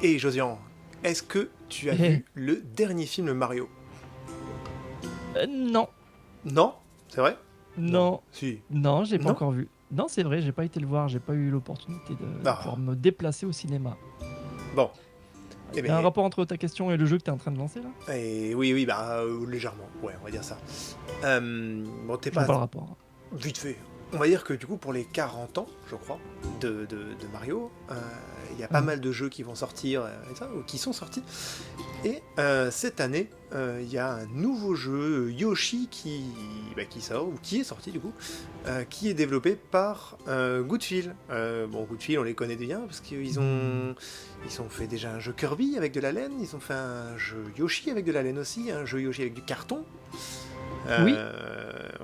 Et Josian, est-ce que tu as vu le dernier film Mario? Non, Non? C'est vrai? Non. non, Si. non, j'ai pas Non? encore vu. Non, c'est vrai, j'ai pas été le voir, j'ai pas eu l'opportunité de Ah, pouvoir me déplacer au cinéma. bon. Eh Il y a un ben, rapport entre ta question et le jeu que t'es en train de lancer là? oui, bah, légèrement. Ouais, on va dire ça. Bon, t'es Je vois pas pas le rapport. vite fait. On va dire que du coup, pour les 40 ans, je crois, de Mario, il y a pas Hum. mal de jeux qui vont sortir, et ça, ou qui sont sortis. Et cette année, il y a un nouveau jeu, Yoshi, qui sort, ou qui est sorti du coup, qui est développé par Goodfield. Bon, Goodfield, on les connaît bien, parce qu'ils ont fait déjà un jeu Kirby avec de la laine, ils ont fait un jeu Yoshi avec de la laine aussi, un jeu Yoshi avec du carton. Oui,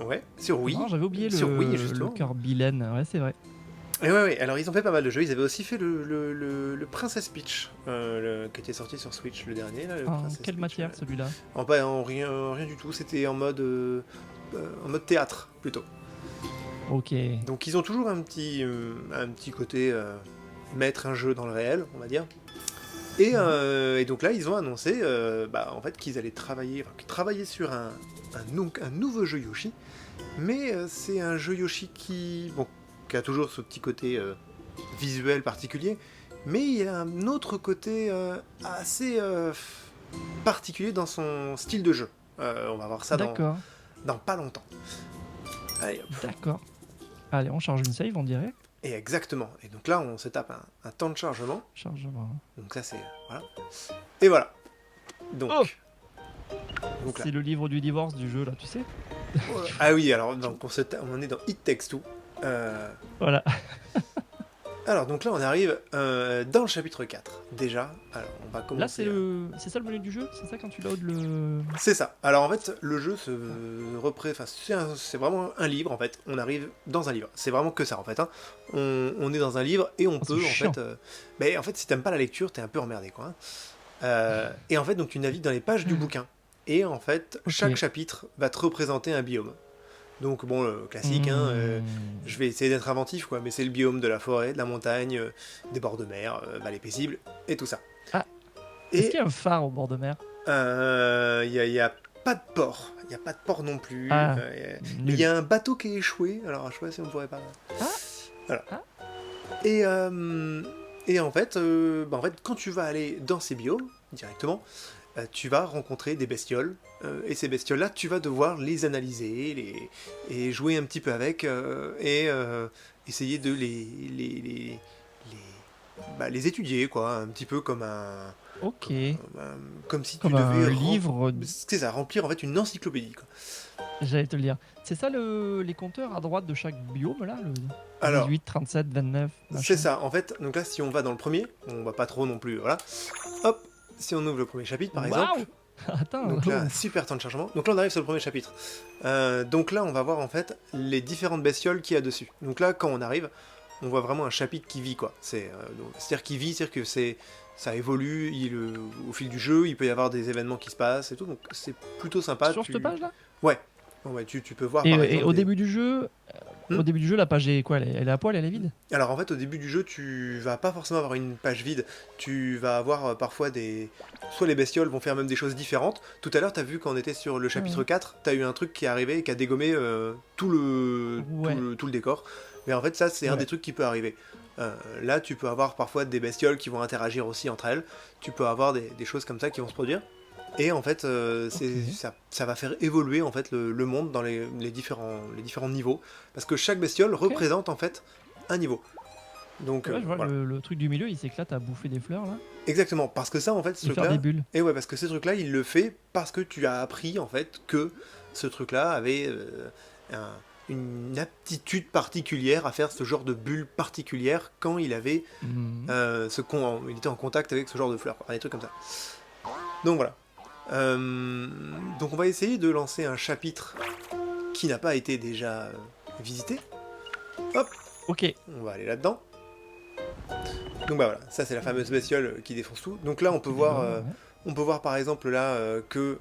Ouais, sur c'est marrant, Wii. j'avais oublié Sur Wii, le justement. Kirby Lane, ouais, c'est vrai. Et ouais, alors ils ont fait pas mal de jeux. Ils avaient aussi fait le Princess Peach, qui était sorti sur Switch le dernier, là, le En Princess quelle Peach. matière celui-là? En rien du tout, c'était en mode théâtre, plutôt. Ok. Donc ils ont toujours un petit côté mettre un jeu dans le réel, on va dire. Et donc là, ils ont annoncé en fait, qu'ils allaient qu'ils travaillaient sur un nouveau jeu Yoshi, mais c'est un jeu Yoshi qui a toujours ce petit côté visuel particulier, mais il y a un autre côté assez particulier dans son style de jeu. On va voir ça D'accord, dans pas longtemps. Allez, hop. d'accord. Allez, on charge une save, on dirait. Et exactement. Et donc là, on se tape un temps de chargement. Chargement. Donc ça, c'est... Voilà. Et voilà. Donc, Oh, donc là. c'est le livre du divorce du jeu là, tu sais? Ah oui, alors donc on est dans It Takes Two. Voilà. Alors donc là, on arrive dans le chapitre 4. Déjà, alors on va Là, commencer... c'est ça le menu du jeu? C'est ça quand tu loads le. C'est ça. Alors en fait, le jeu c'est vraiment un livre en fait. On arrive dans un livre. C'est vraiment que ça en fait. Hein. On est dans un livre et on Oh, c'est peut en chiant. fait. Mais en fait, si t'aimes pas la lecture, t'es un peu emmerdé quoi. Hein. Et en fait, donc tu navigues dans les pages du bouquin. Et en fait, Ok. chaque chapitre va te représenter un biome. Donc bon, le classique. Hein, Hmm. je vais essayer d'être inventif quoi. Mais c'est le biome de la forêt, de la montagne, des bords de mer, vallées paisibles et tout ça. Ah, est-ce Et qu'il y a un phare au bord de mer? y a pas de port. Il n'y a pas de port non plus. Ah, Mais il y nul. a un bateau qui est échoué. Alors, je sais pas si on pourrait pas. Ah, Voilà. ah, Et, en fait, quand tu vas aller dans ces biomes, directement, tu vas rencontrer des bestioles. Et ces bestioles-là, tu vas devoir les analyser et jouer un petit peu avec. Essayer de les étudier, quoi. Un petit peu comme ok. comme si tu Comme devais un livre. c'est ça, remplir en fait une encyclopédie, quoi. J'allais te le dire. C'est ça les compteurs à droite de chaque biome là? Le Alors, 18, 37, 29, c'est machin. ça, en fait, donc là, si on va dans le premier, on va pas trop non plus, voilà. Hop, si on ouvre le premier chapitre, par exemple, Waouh! Attends, donc là, oh. super temps de chargement. Donc là, on arrive sur le premier chapitre. Donc là, on va voir en fait les différentes bestioles qu'il y a dessus. Donc là, quand on arrive, on voit vraiment un chapitre qui vit, quoi. C'est-à-dire qu'il vit, c'est-à-dire que ça évolue au fil du jeu, il peut y avoir des événements qui se passent et tout, donc c'est plutôt sympa. Sur cette page là? Ouais, ouais, tu peux voir Et, par et exemple au début du jeu, Hmm. la page est quoi? Elle est à poil, elle est vide? Alors en fait, au début du jeu, tu vas pas forcément avoir une page vide. Tu vas avoir parfois soit les bestioles vont faire même des choses différentes. Tout à l'heure, t'as vu quand on était sur le chapitre Ouais. 4, t'as eu un truc qui est arrivé et qui a dégommé Ouais. tout le décor. Mais en fait, ça, c'est un des Ouais. trucs qui peut arriver. Là, tu peux avoir parfois des bestioles qui vont interagir aussi entre elles. Tu peux avoir des choses comme ça qui vont se produire. Et en fait, Ok. ça va faire évoluer en fait le monde dans les différents niveaux. Parce que chaque bestiole Ok. représente en fait un niveau. Donc Ouais, je vois voilà. le truc du milieu, il s'éclate à bouffer des fleurs là. Exactement. Parce que ça, en fait, ce Et faire des truc-là. bulles. Et ouais, parce que ce truc-là, il le fait parce que tu as appris en fait que ce truc-là avait une aptitude particulière à faire ce genre de bulle particulière quand il avait Mhm. il était en contact avec ce genre de fleurs, quoi. Enfin, des trucs comme ça. Donc voilà. Donc on va essayer de lancer un chapitre qui n'a pas été déjà visité. Hop, Ok. on va aller là-dedans. Donc bah voilà, ça c'est la fameuse bestiole qui défonce tout. Donc là Qui dévore, ouais. on peut voir par exemple là que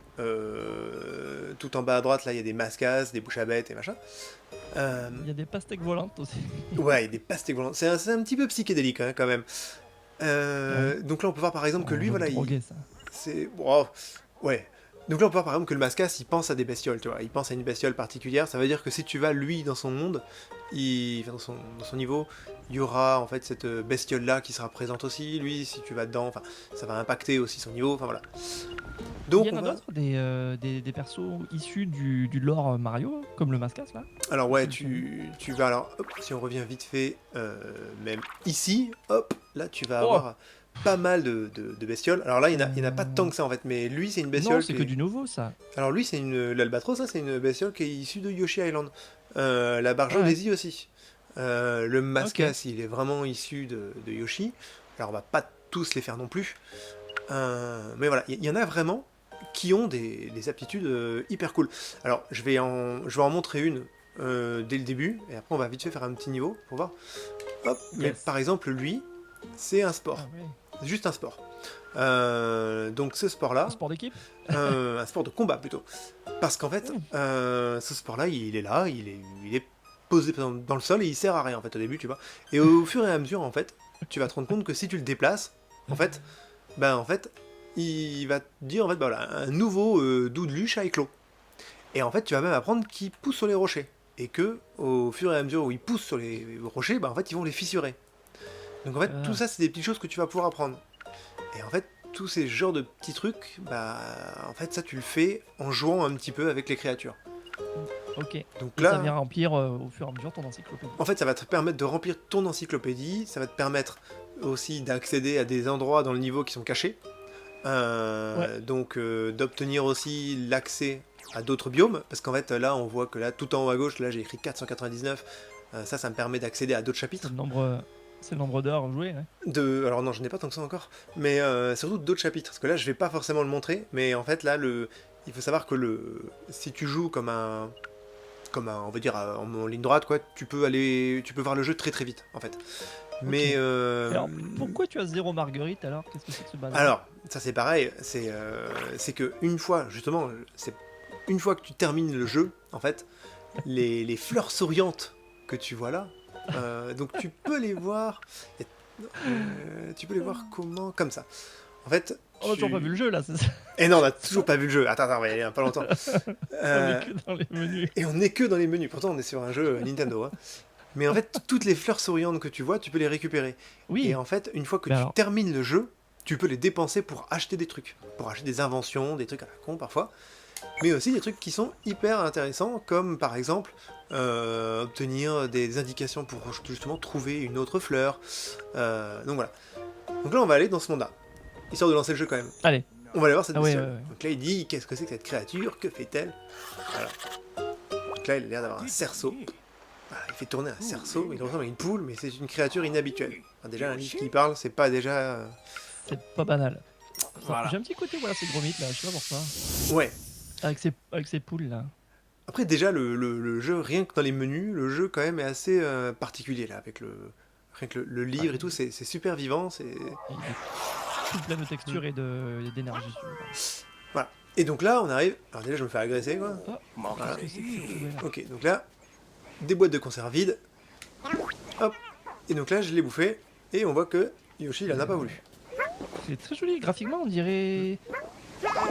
tout en bas à droite là il y a des mascas, des bouches à bêtes et machin. Il y a des pastèques volantes aussi. Ouais, il y a des pastèques volantes. C'est un petit peu psychédélique hein, quand même. Ouais. Donc là, on peut voir par exemple que On lui, veut le voilà, droguer, ça. c'est... Wow, ouais. Donc là, on peut voir par exemple que le Mascas, il pense à des bestioles, tu vois. Il pense à une bestiole particulière. Ça veut dire que si tu vas, lui, dans son monde, enfin, dans son niveau, il y aura en fait cette bestiole-là qui sera présente aussi. Lui, si tu vas dedans, enfin, ça va impacter aussi son niveau. Enfin voilà. Il y Donc en on a va... d'autres, des persos issus du lore Mario, comme le Mascas, là? Alors Ou ouais, c'est le seul? tu vas... Alors, hop, si on revient vite fait, même ici, hop, là, tu vas Oh! avoir pas mal de bestioles. Alors là, il y en a pas tant Euh, que ça en fait, mais lui, c'est une Non, bestiole c'est qui que est... du nouveau, ça. Alors lui, c'est l'albatros, ça, c'est une bestiole qui est issue de Yoshi Island. La Ah ouais, Barjolésie aussi. Le ok. Mascas, il est vraiment issu de Yoshi. Alors on va pas tous les faire non plus. Mais voilà, il y en a vraiment qui ont des aptitudes hyper cool. Alors je vais en montrer une dès le début, et après on va vite fait faire un petit niveau pour voir. Hop, mais Yes. par exemple lui, c'est un Ah sport. ouais. C'est juste un sport. Donc ce Un sport-là, sport d'équipe? un sport de combat plutôt. Parce qu'en fait, Hmm. ce sport-là, il est là, il est posé dans le sol et il sert à rien en fait au début, tu vois. Et au fur et à mesure, en fait, tu vas te rendre compte que si tu le déplaces, en fait, en fait, il va te dire en fait, bah voilà, un nouveau Doudluche a éclos. Et en fait, tu vas même apprendre qu'il pousse sur les rochers. Et que au fur et à mesure où il pousse sur les rochers, bah en fait, ils vont les fissurer. Donc en fait, tout Ah, ça, c'est des petites choses que tu vas pouvoir apprendre. Et en fait, tous ces genres de petits trucs, bah, en fait, ça, tu le fais en jouant un petit peu avec les créatures. ok. Donc Et ça là, vient remplir au fur et à mesure ton encyclopédie. en fait, ça va te permettre de remplir ton encyclopédie, ça va te permettre aussi d'accéder à des endroits dans le niveau qui sont cachés, Ouais. donc d'obtenir aussi l'accès à d'autres biomes, parce qu'en fait, là, on voit que là, tout en haut à gauche, là, j'ai écrit 499, ça me permet d'accéder à d'autres C'est le chapitres. nombre, c'est le nombre d'heures jouées, ouais. Alors non, je n'ai pas tant que ça encore, mais surtout d'autres chapitres, parce que là je vais pas forcément le montrer, mais en fait là, il faut savoir que si tu joues on va dire en ligne droite, quoi, tu peux voir le jeu très très vite, en fait. Ok. Mais Et alors, pourquoi tu as zéro marguerite alors? Qu'est-ce que c'est que ce bazar? alors, ça c'est pareil, c'est que une fois, justement, c'est une fois que tu termines le jeu, en fait, les fleurs souriantes que tu vois là, donc tu peux les voir comment, comme ça. En fait, On a toujours pas vu le jeu là, c'est ça? Et non, on n'a C'est toujours ça. pas vu le jeu. Attends, on va y aller, hein, pas longtemps. On est Euh, que dans les menus. Et on n'est que dans les menus. Pourtant, on est sur un jeu Nintendo, hein. Mais en fait, toutes les fleurs souriantes que tu vois, tu peux les récupérer. Et Oui. en fait, une fois que Mais tu alors, termines le jeu, tu peux les dépenser pour acheter des trucs. Pour acheter des inventions, des trucs à la con parfois. Mais aussi des trucs qui sont hyper intéressants, comme par exemple obtenir des indications pour justement trouver une autre fleur. Donc voilà. Donc là, on va aller dans ce monde-là. Histoire de lancer le jeu quand même. allez. On va aller voir cette Ah ouais, ouais, bestiole. ouais. Donc là, il dit qu'est-ce que c'est que cette créature, que fait-elle. Voilà. Donc là, il a l'air d'avoir un cerceau. Voilà, il fait tourner un cerceau, il ressemble à une poule, mais c'est une créature inhabituelle. Enfin, déjà, un livre qui parle, c'est pas déjà. C'est pas banal. Voilà. J'ai un petit côté, voilà, ces gros mythes là, je sais pas pourquoi. Ouais. Avec ces poules là. Après, déjà, le jeu, rien que dans les menus, le jeu quand même est assez particulier là, avec rien que le Ouais, livre et tout, c'est super vivant. il est tout plein de textures et d'énergie. Voilà. Et donc là, on arrive. Alors déjà, je me fais agresser quoi. Ah, Voilà. qu'est-ce que c'est que cette poubelle? Ok, donc là, des boîtes de conserve vides. Hop. Et donc là, je l'ai bouffé. Et on voit que Yoshi, il en a pas voulu. C'est très joli, graphiquement on dirait...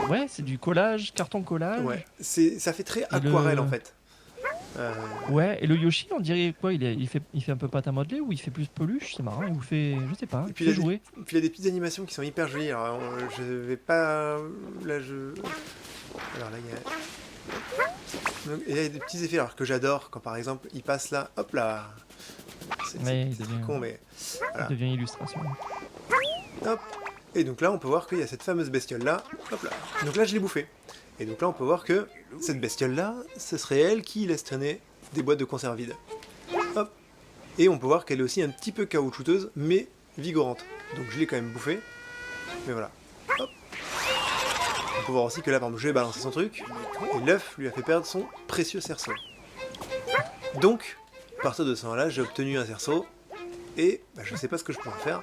Ouais, c'est du collage, carton collage. Ouais. Ça fait très Et aquarelle en le... fait. Euh, Ouais, et le Yoshi on dirait quoi, il fait un peu pâte à modeler ou il fait plus peluche? C'est marrant, il vous fait... Je sais pas, Et il puis fait il y a jouer. puis il y a des petites animations qui sont hyper jolies. Alors je vais pas. Là je. Alors là il y a. Donc, il y a des petits effets alors, que j'adore quand par exemple il passe là. Hop là. Mais il C'est devient, con mais. il Voilà. devient illustration. Hop. Et donc là on peut voir qu'il y a cette fameuse bestiole là. Hop là. Donc là je l'ai bouffée. Et donc là on peut voir que cette bestiole là, ce serait elle qui laisse traîner des boîtes de conserve vides. Hop. Et on peut voir qu'elle est aussi un petit peu caoutchouteuse mais vigorante. Donc je l'ai quand même bouffée. Mais voilà. Hop. On peut voir aussi que là, par exemple, je vais balancer son truc, et l'œuf lui a fait perdre son précieux cerceau. Donc, à partir de ce moment-là, j'ai obtenu un cerceau, et je sais pas ce que je pourrais en faire,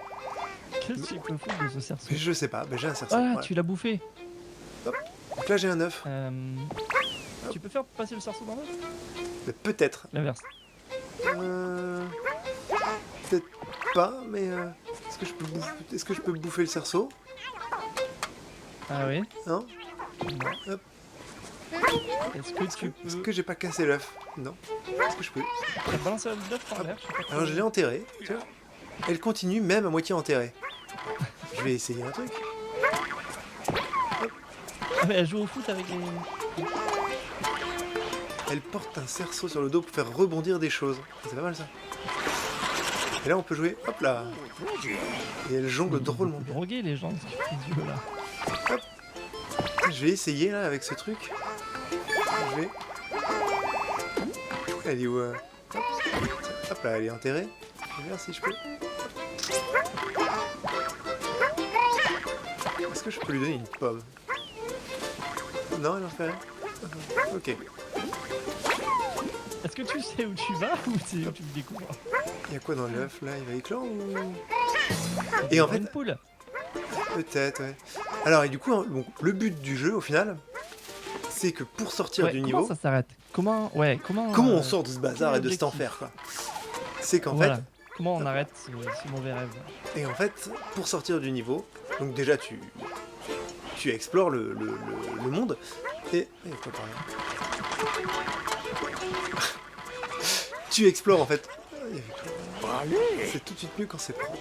Qu'est-ce qu'il peut foutre de ce cerceau? mais je sais pas, j'ai un cerceau. Ah, Voilà. tu l'as bouffé. Donc là, j'ai un œuf. Tu peux faire passer le cerceau dans l'œuf? Mais peut-être. L'inverse. Euh, Peut-être pas, mais Est-ce que je peux bouffer le cerceau? Ah oui. Non. Hop. Est-ce que tu Est-ce peux... que j'ai pas cassé l'œuf? Non. Est-ce que je peux? T'as balancé l'œuf par l'air, je sais pas trop. Alors je l'ai enterré, tu vois. Elle continue même à moitié enterrée. Je vais essayer un truc. Ah mais elle joue au foot avec les... Elle porte un cerceau sur le dos pour faire rebondir des choses. C'est pas mal ça. Et là on peut jouer, hop là. Et elle jongle drôlement bien. Droguer les gens sur ces jeux là. Je vais essayer là avec ce truc. Je vais... Elle est où Hop là, elle est enterrée. Je vais voir si je peux... Est-ce que je peux lui donner une pomme? Non, elle en fait rien. Ok. Est-ce que tu sais où tu vas ou tu le découvres? Il y a quoi dans l'œuf là? Il va éclore ou... Et en fait... Une poule. Peut-être, ouais. Alors, et du coup, hein, donc, le but du jeu, au final, c'est que pour sortir du niveau... Comment ça s'arrête? Comment on sort de ce bazar et de cet enfer, quoi? C'est qu'en voilà. fait... Comment on arrête ce mauvais rêve? Et en fait, pour sortir du niveau, donc déjà, tu explores le monde, et... Il y a quoi par là? Tu explores, en fait... C'est tout de suite mieux quand c'est propre.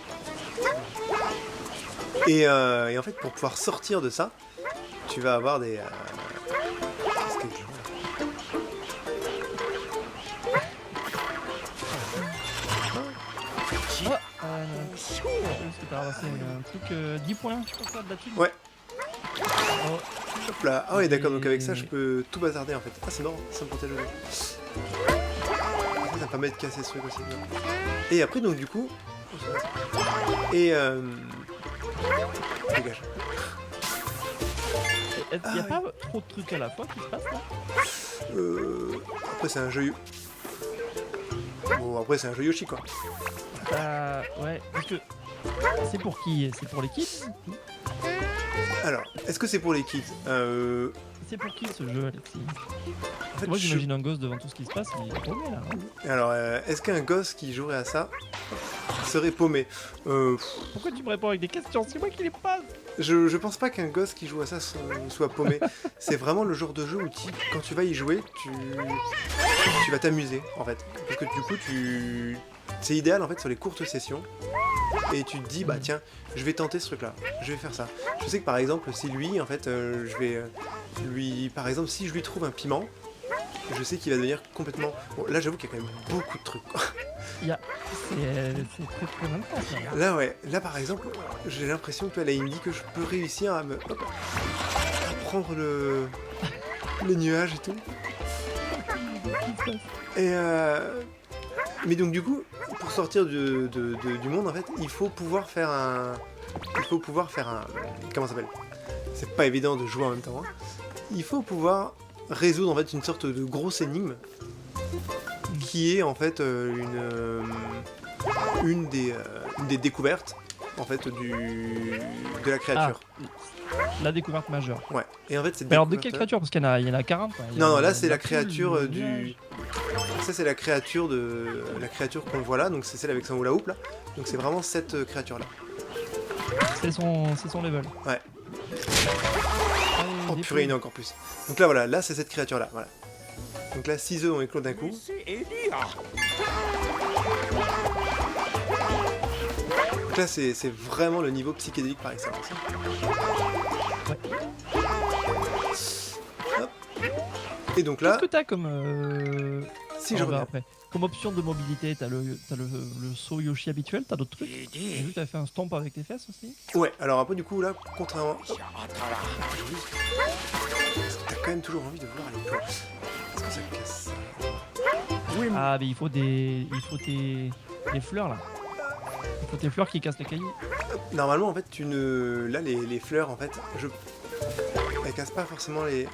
Et en fait, pour pouvoir sortir de ça, tu vas avoir des... Qu'est-ce que t'as ramassé un truc 10 points, je pense, là-dessus. Ouais. Oh. Hop là. Ah ouais, d'accord, donc avec ça, je peux tout bazarder, en fait. Ah, c'est marrant, ça me protège le jeu. Ça me permet de casser ce truc aussi. Et après, donc, du coup... Et... Dégage. Il n'y a pas trop de trucs à la fois qui se passent là? Après c'est un jeu... Bon après c'est un jeu Yoshi quoi. Ouais, parce que... C'est pour qui? C'est pour les kids? Alors, est-ce que c'est pour les kids? C'est pour qui ce jeu, Alexis? En fait, moi j'imagine un gosse devant tout ce qui se passe, il est paumé là. Alors, est-ce qu'un gosse qui jouerait à ça serait paumé? Pourquoi tu me réponds avec des questions? C'est moi qui les pose. Je pense pas qu'un gosse qui joue à ça soit paumé. C'est vraiment le genre de jeu où quand tu vas y jouer, tu vas t'amuser en fait. Parce que du coup, c'est idéal en fait sur les courtes sessions. Et tu te dis, bah tiens, je vais tenter ce truc-là, je vais faire ça. Je sais que par exemple, si lui, en fait, je vais par exemple, si je lui trouve un piment, je sais qu'il va devenir complètement... Bon, là j'avoue qu'il y a quand même beaucoup de trucs, quoi. C'est très très intense là. Là, ouais, là par exemple, j'ai l'impression que là, il me dit que je peux réussir à prendre les nuages et tout. Et mais donc du coup, pour sortir du monde, en fait, il faut pouvoir faire un... Comment ça s'appelle? C'est pas évident de jouer en même temps. Hein. Il faut pouvoir résoudre en fait une sorte de grosse énigme qui est en fait une des découvertes en fait de la créature. La découverte majeure. Ouais. Et en fait c'est... Alors de quelle créature? Parce qu'il y en a 40. Quoi. Non, là c'est la créature du... Ça c'est la créature qu'on voit là, donc c'est celle avec son hula hoop là. Donc c'est vraiment cette créature là. C'est son level. Ouais. Oh purée, il y en a encore plus. Donc là voilà, là c'est cette créature là, voilà. Donc là 6 œufs ont éclos d'un coup. Donc là c'est vraiment le niveau psychédélique par excellence. Ouais. Hop. Et donc là... Qu'est-ce que t'as comme... Si je reviens. Après. Comme option de mobilité, t'as le saut Yoshi habituel, t'as d'autres trucs? J'ai vu que t'as fait un stomp avec tes fesses aussi. Ouais, alors après du coup là, contrairement... T'as quand même toujours envie de voir les plans. Est-ce que ça casse ça? Oui, ah mais il faut tes fleurs là. Il faut tes fleurs qui cassent les cailloux. Normalement en fait là les fleurs en fait, elles cassent pas forcément les...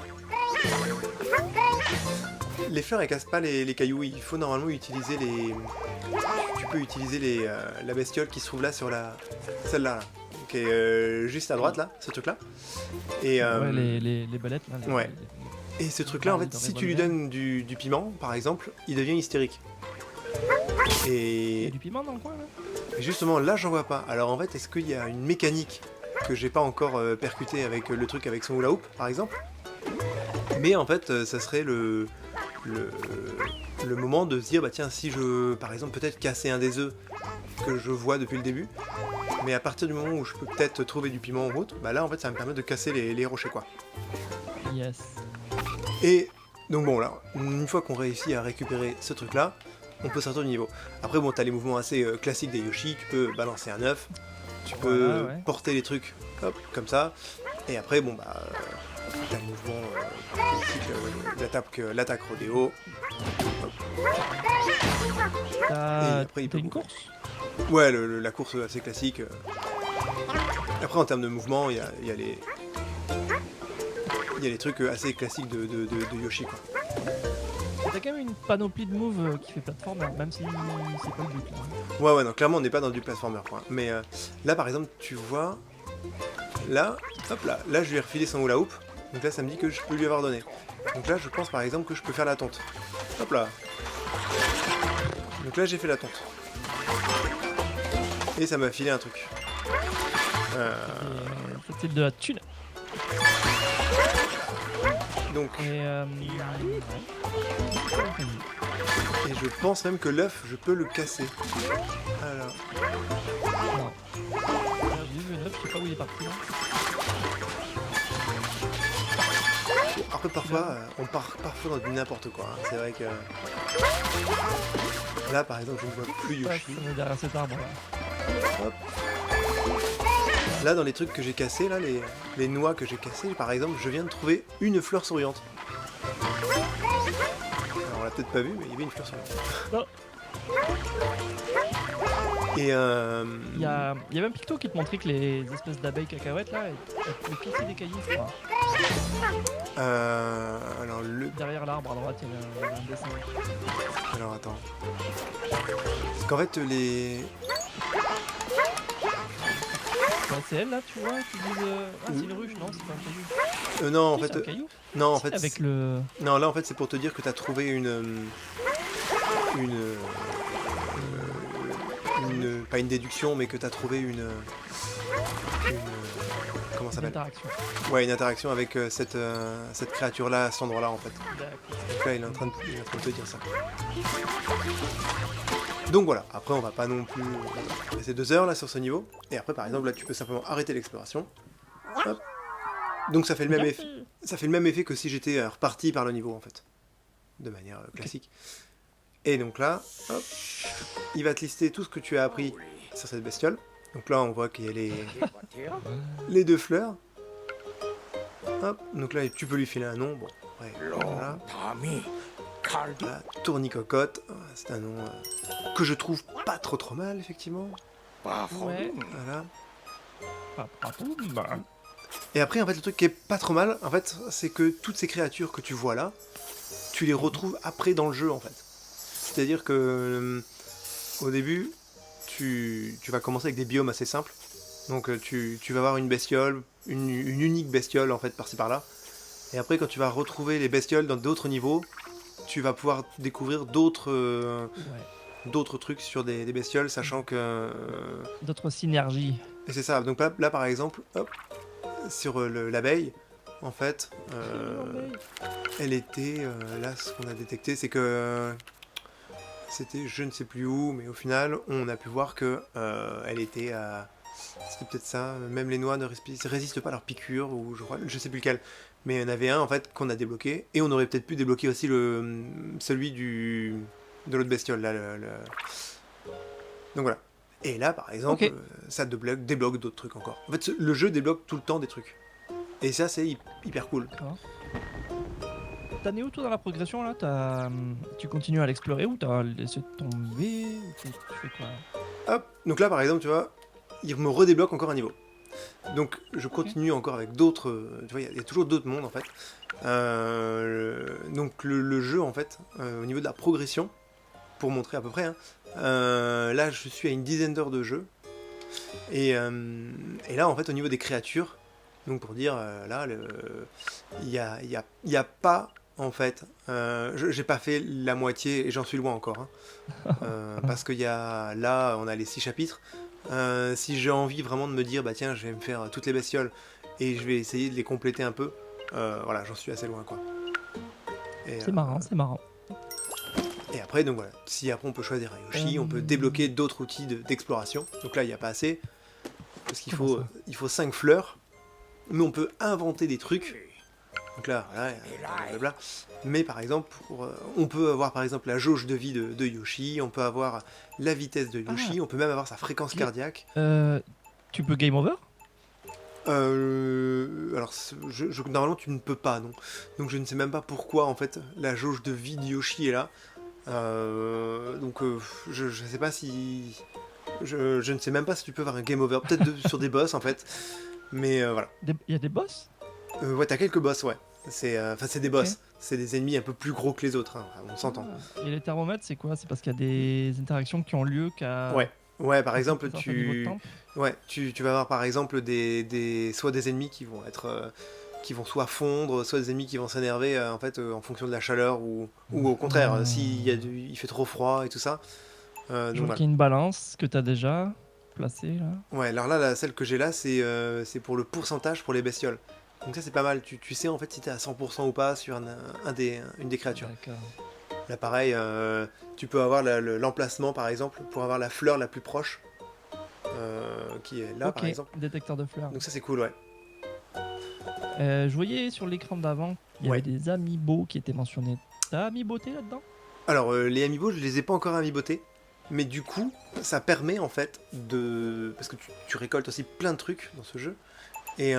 Les fleurs elles cassent pas les cailloux, il faut normalement utiliser les... Tu peux utiliser la bestiole qui se trouve là sur celle-là. Là. Qui est juste à droite là, ce truc là. Et, ouais, les balettes là. Ouais. Et ce truc là en fait, si tu lui donnes du piment par exemple, il devient hystérique. Il y Et, a du piment dans le coin là? et justement, là, j'en vois pas. Alors en fait, est-ce qu'il y a une mécanique que j'ai pas encore percutée avec le truc avec son hula hoop, par exemple? Mais en fait, ça serait le, le moment de se dire, bah tiens, si je, par exemple, peut-être casser un des œufs que je vois depuis le début, mais à partir du moment où je peux peut-être trouver du piment ou autre, bah là, en fait, ça va me permet de casser les rochers, quoi. Yes. Et donc bon, là, une fois qu'on réussit à récupérer ce truc-là, on peut sortir du niveau. Après, bon, t'as les mouvements assez classiques des Yoshi, tu peux balancer un œuf, tu peux Voilà, ouais. porter les trucs, hop, comme ça, et après, bon, bah, t'as le mouvement classique, l'attaque rodéo, T'as après, il peut une bouger. course? Ouais, la course assez classique. Après, en termes de mouvement, il y a les trucs assez classiques de Yoshi, quoi. T'as quand même une panoplie de moves qui fait plateforme, même si c'est pas le but là. Ouais, non, clairement, on n'est pas dans du platformer, quoi. Mais là, par exemple, tu vois, là, hop là, je lui ai refilé son hula hoop. Donc là, ça me dit que je peux lui avoir donné. Donc là, je pense, par exemple, que je peux faire la tonte. Hop là. Donc là, j'ai fait la tonte. Et ça m'a filé un truc. C'était de la thune. Donc, Et et je pense même que l'œuf, je peux le casser. Alors, non. J'ai vu un œuf, je sais pas où il est parti là. après, parfois, on part parfois dans du n'importe quoi. Hein. C'est vrai que... Là, par exemple, je ne vois plus Ouais, Yoshi. on est derrière cet arbre là. Hop. Là, dans les trucs que j'ai cassés, là, les noix que j'ai cassées, par exemple, je viens de trouver une fleur souriante. Alors, on l'a peut-être pas vu, mais il y avait une fleur souriante. Non. Et Il y a même Picto qui te montrait que les espèces d'abeilles cacahuètes là, elles pouvaient piquer des cailloux, je crois. alors, Derrière l'arbre à droite, il y avait un dessin. Alors, attends. Parce qu'en fait, les... Ouais, c'est elle là, tu vois, qui disent. Ah, c'est une ruche, non, c'est pas un caillou. non, en Si, fait... c'est un caillou. non, en Si, fait... avec le. Non, là, en fait, c'est pour te dire que t'as trouvé pas une déduction, mais que t'as trouvé une comment ça s'appelle? Interaction. Ouais, une interaction avec cette créature-là, à cet endroit-là, en fait. D'accord. Donc là, il est en train de te dire ça. Donc voilà, après, on va pas non plus passer 2 heures, là, sur ce niveau. Et après, par exemple, là, tu peux simplement arrêter l'exploration. Hop. Donc ça fait le même effet. Ça fait le même effet que si j'étais reparti par le niveau, en fait. De manière classique. Et donc là, hop, il va te lister tout ce que tu as appris sur cette bestiole. Donc là, on voit qu'il y a les 2 fleurs. Hop, donc là, tu peux lui filer un nom. Bon, ouais, voilà. Voilà, Tournicocotte, c'est un nom que je trouve pas trop mal, effectivement. Ouais. Voilà. Bah. Et après, en fait, le truc qui est pas trop mal, en fait, c'est que toutes ces créatures que tu vois là, tu les retrouves après dans le jeu, en fait. C'est-à-dire que au début, tu vas commencer avec des biomes assez simples. Donc tu vas avoir une bestiole, une unique bestiole en fait par-ci par-là. Et après, quand tu vas retrouver les bestioles dans d'autres niveaux, tu vas pouvoir découvrir d'autres trucs sur des bestioles, sachant que... D'autres synergies. Et c'est ça, donc là par exemple, hop, sur l'abeille, en fait, elle était... là, ce qu'on a détecté, c'est que... c'était je ne sais plus où, mais au final, on a pu voir que elle était à... C'était peut-être ça, même les noix ne résistent pas à leur piqûre, ou je sais plus lequel. Mais il y en avait un en fait qu'on a débloqué, et on aurait peut-être pu débloquer aussi celui de l'autre bestiole là. Donc voilà. Et là par exemple, Ok. ça débloque d'autres trucs encore. En fait, le jeu débloque tout le temps des trucs. Et ça c'est hyper cool. D'accord. T'en es où toi dans la progression là? Tu continues à l'explorer ou t'as laissé tomber ou tu fais quoi? Hop, donc là par exemple, tu vois, il me redébloque encore un niveau. Donc je continue encore avec d'autres, tu vois, il y a toujours d'autres mondes en fait. Donc le jeu en fait, au niveau de la progression, pour montrer à peu près, hein, là je suis à une dizaine d'heures de jeu. Et là en fait au niveau des créatures, donc pour dire, là, il y a pas en fait. J'ai pas fait la moitié et j'en suis loin encore. Hein. Parce qu'il y a là, on a les 6 chapitres. Si j'ai envie vraiment de me dire, bah tiens, je vais me faire toutes les bestioles et je vais essayer de les compléter un peu, voilà, j'en suis assez loin quoi. Et, C'est marrant, c'est marrant. et après, donc voilà, si après on peut choisir un Yoshi, on peut débloquer d'autres outils d'exploration. Donc là, il n'y a pas assez, parce qu'il Comment faut, ça il faut 5 fleurs, mais on peut inventer des trucs. Donc là, voilà, blablabla. Mais par exemple, on peut avoir par exemple la jauge de vie de Yoshi, on peut avoir la vitesse de Yoshi, on peut même avoir sa fréquence cardiaque. Tu peux game over? Alors, normalement, tu ne peux pas, non. Donc, je ne sais même pas pourquoi, en fait, la jauge de vie de Yoshi est là. Donc, je ne sais pas si... Je ne sais même pas si tu peux avoir un game over. Peut-être sur des boss, en fait. Mais voilà. Il y a des boss? Ouais, t'as quelques boss, ouais. C'est des boss. Ok. C'est des ennemis un peu plus gros que les autres, hein. On s'entend. Et les thermomètres, c'est quoi? C'est parce qu'il y a des interactions qui ont lieu qu'à... Ouais. Ouais, par à exemple, un certain niveau de temp. tu vas avoir par exemple soit des ennemis qui vont être qui vont soit fondre, soit des ennemis qui vont s'énerver en fait en fonction de la chaleur ou au contraire s'il il fait trop froid et tout ça. Je Donc vois voilà. qu'il y a une balance que tu as déjà placée là. Ouais, alors là, celle que j'ai là, c'est pour le pourcentage pour les bestioles. Donc ça c'est pas mal. Tu sais en fait si t'es à 100% ou pas sur une des créatures. D'accord. Là pareil, tu peux avoir l'emplacement par exemple pour avoir la fleur la plus proche. Qui est là par Ok, exemple. détecteur de fleurs. Donc ça c'est cool, ouais. Je voyais sur l'écran d'avant, il y Ouais. avait des amiibo qui étaient mentionnés. T'as amiiboté là-dedans? Alors les amiibo, je les ai pas encore amiibotés, mais du coup, ça permet en fait de... Parce que tu récoltes aussi plein de trucs dans ce jeu, et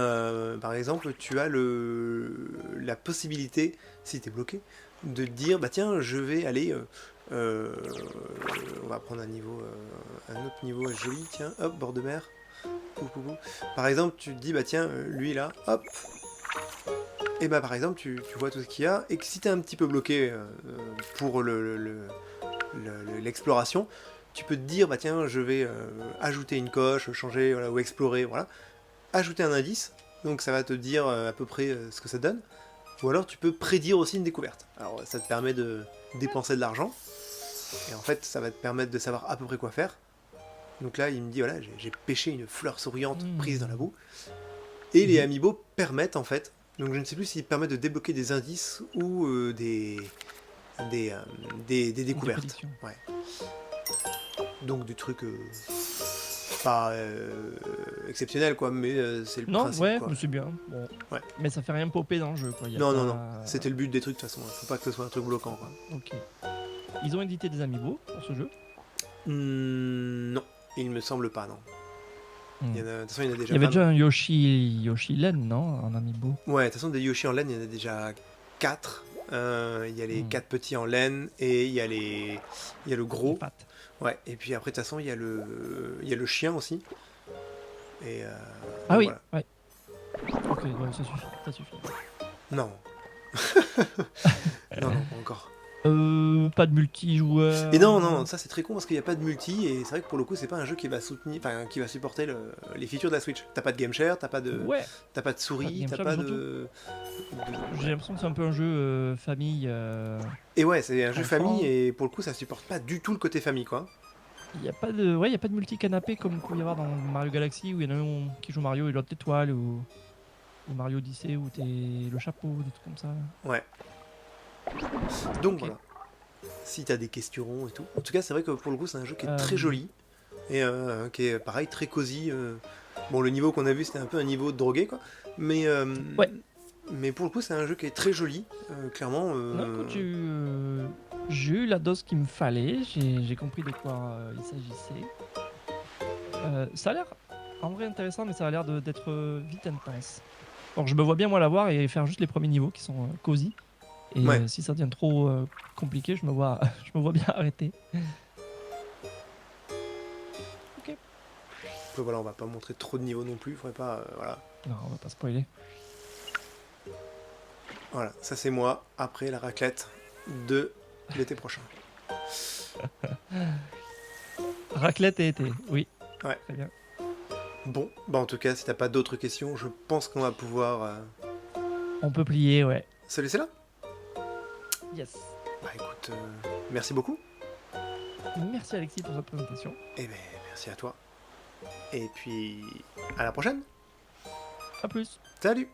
par exemple, tu as la possibilité, si t'es bloqué, de dire, bah tiens, je vais aller... on va prendre un autre niveau joli, tiens, hop, bord de mer. Par exemple, tu te dis, bah tiens, lui là, hop, et bah par exemple, tu vois tout ce qu'il y a, et que si t'es un petit peu bloqué pour l'exploration, tu peux te dire, bah tiens, je vais ajouter une coche, changer, voilà, ou explorer, voilà, ajouter un indice, donc ça va te dire à peu près ce que ça donne, ou alors tu peux prédire aussi une découverte. Alors ça te permet de dépenser de l'argent, et en fait ça va te permettre de savoir à peu près quoi faire. Donc là il me dit, voilà, j'ai pêché une fleur souriante prise dans la boue, et les amiibo permettent en fait, donc je ne sais plus s'ils permettent de débloquer des indices ou des découvertes. Ouais. Donc du truc pas exceptionnel quoi, mais c'est le principe. Ouais, quoi. mais c'est bien. Bon. Ouais. Mais ça fait rien popper dans le jeu quoi. Non, c'était le but des trucs de toute façon, faut pas que ce soit un truc bloquant quoi. Ok. Ils ont édité des amiibo pour ce jeu? Non, il me semble pas, non. De toute façon, il y en a déjà. Il y avait déjà un Yoshi Len, non? En amiibo. Ouais, de toute façon, des Yoshi en laine, il y en a déjà 4. Il y a les 4 petits en laine et il y a le gros. Ouais, et puis après, de toute façon, il y a le chien aussi. Et ah oui, voilà. ouais. Ok, ouais, ça suffit. Non. non, pas encore. Pas de multijoueur. Et non, ça c'est très con parce qu'il n'y a pas de multi et c'est vrai que pour le coup c'est pas un jeu qui va qui va supporter les features de la Switch. T'as pas de game share, t'as pas de souris, t'as pas de... J'ai l'impression que c'est un peu un jeu famille. Et ouais, c'est un jeu famille et pour le coup ça supporte pas du tout le côté famille quoi. Il y a pas de multi canapé comme il peut y avoir dans Mario Galaxy où il y en a un qui joue Mario et l'autre l'étoile ou Mario Odyssey où t'es le chapeau, des trucs comme ça. Ouais. Donc voilà. Si t'as des questions et tout. En tout cas, c'est vrai que pour le coup, c'est un jeu qui est très joli et qui est pareil, très cosy. Bon, le niveau qu'on a vu, c'était un peu un niveau de drogué quoi. Mais mais pour le coup, c'est un jeu qui est très joli, clairement. Non, j'ai eu la dose qu'il me fallait, j'ai compris de quoi il s'agissait. Ça a l'air en vrai intéressant, mais ça a l'air d'être vite intense. Donc je me vois bien moi l'avoir et faire juste les premiers niveaux qui sont cosy. Et si ça devient trop compliqué, je me vois bien arrêter. Ok. Après, voilà, on va pas montrer trop de niveaux non plus, faudrait pas... voilà. Non, on va pas spoiler. Voilà, ça c'est moi, après la raclette de l'été prochain. Raclette et été, oui. Ouais. Très bien. Bon, bah en tout cas, si t'as pas d'autres questions, je pense qu'on va pouvoir... On peut plier, ouais. se laisser là. Yes. Bah écoute, merci beaucoup. Merci Alexis pour cette présentation. Et ben merci à toi. Et puis à la prochaine. A plus. Salut.